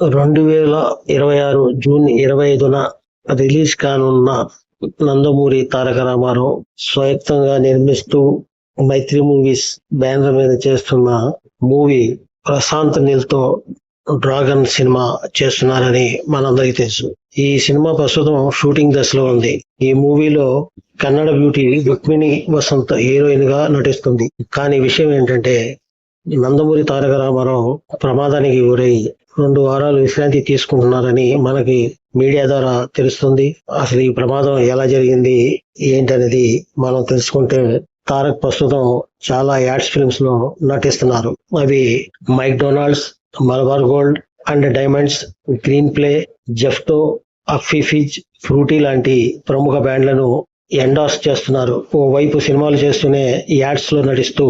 2026 June 25న release కానున్న నందమూరి తారక రామారావు స్వయంగా నిర్మిస్తూ మైత్రి movies banner మీద చేస్తున్న మూవీ ప్రశాంత్ నీల్ తో డ్రాగన్ సినిమా చేస్తున్నారని మనందరికీ తెలుసు. ఈ సినిమా ప్రస్తుతం షూటింగ్ దశలో ఉంది. ఈ మూవీలో కన్నడ బ్యూటీ రుక్మిణి వసంత్ హీరోయిన్ గా నటిస్తుంది. కానీ విషయం ఏంటంటే, నందమూరి తారక రామారావు ప్రమాదానికి గురై 2 వారాలు విశ్రాంతి తీసుకుంటున్నారని మనకి మీడియా ద్వారా తెలుస్తుంది. అసలు ఈ ప్రమాదం ఎలా జరిగింది ఏంటనేది మనం తెలుసుకుంటే, తారక్ ప్రస్తుతం చాలా యాడ్స్ ఫిల్మ్స్ లో నటిస్తున్నారు. అవి McDonald's, Malabar gold and diamonds, Greenply, జెఫ్టో, అఫీఫిజ్, ఫ్రూటీ లాంటి ప్రముఖ బ్యాండ్లను ఎండార్స్ చేస్తున్నారు. ఓవైపు సినిమాలు చేస్తూనే యాడ్స్ లో నటిస్తూ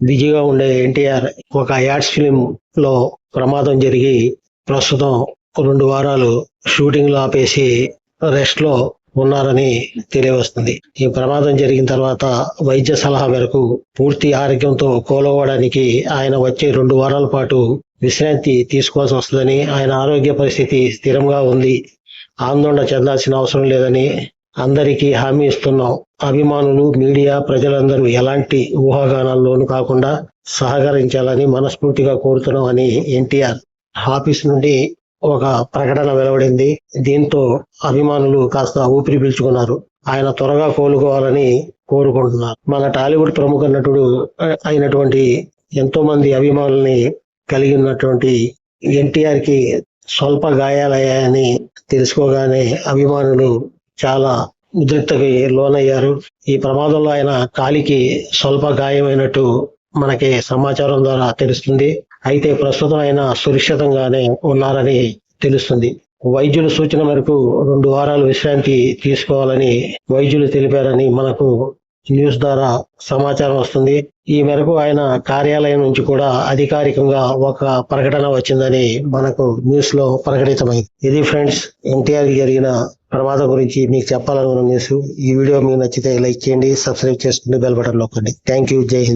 బిజీగా ఉండే ఎన్టీఆర్ ఒక యాడ్స్ ఫిలిం లో ప్రమాదం జరిగి ప్రస్తుతం 2 వారాలు షూటింగ్ లో ఆపేసి రెస్ట్ లో ఉన్నారని తెలియవస్తుంది. ఈ ప్రమాదం జరిగిన తర్వాత వైద్య సలహా మేరకు పూర్తి ఆరోగ్యంతో కోలుకోవడానికి ఆయన వచ్చే 2 వారాల పాటు విశ్రాంతి తీసుకోవాల్సి వస్తుందని, ఆయన ఆరోగ్య పరిస్థితి స్థిరంగా ఉంది, ఆందోళన చెందాల్సిన అవసరం లేదని అందరికీ హామీ ఇస్తున్నాం. అభిమానులు, మీడియా, ప్రజలందరూ ఎలాంటి ఊహాగానాల్లోనూ కాకుండా సహకరించాలని మనస్ఫూర్తిగా కోరుతున్నాం అని ఎన్టీఆర్ ఆఫీస్ నుండి ఒక ప్రకటన వెలువడింది. దీంతో అభిమానులు కాస్త ఊపిరి పీల్చుకున్నారు. ఆయన త్వరగా కోలుకోవాలని కోరుకుంటున్నారు. మన టాలీవుడ్ ప్రముఖ నటుడు అయినటువంటి ఎంతో మంది అభిమానుల్ని కలిగి ఉన్నటువంటి ఎన్టీఆర్ కి స్వల్ప గాయాలయ్యాయని తెలుసుకోగానే అభిమానులు చాలా ఉద్రిక్తకి లోనయ్యారు. ఈ ప్రమాదంలో ఆయన కాలికి స్వల్ప గాయమైనట్టు మనకి సమాచారం ద్వారా తెలుస్తుంది. అయితే ప్రస్తుతం ఆయన సురక్షితంగానే ఉన్నారని తెలుస్తుంది. వైద్యుల సూచన మేరకు 2 వారాలు విశ్రాంతి తీసుకోవాలని వైద్యులు తెలిపారని మనకు న్యూస్ ద్వారా సమాచారం వస్తుంది. ఈ మేరకు ఆయన కార్యాలయం నుంచి కూడా అధికారికంగా ఒక ప్రకటన వచ్చిందని మనకు న్యూస్ లో ప్రకటితమైంది. ఇది ఫ్రెండ్స్, ఎన్టీఆర్ జరిగిన ప్రమాదం గురించి మీకు చెప్పాలనుకున్న న్యూస్. ఈ వీడియో మీకు నచ్చితే లైక్ చేయండి, సబ్స్క్రైబ్ చేసుకోండి, బెల్ బటన్ నొక్కండి. Thank you. జై హింద్.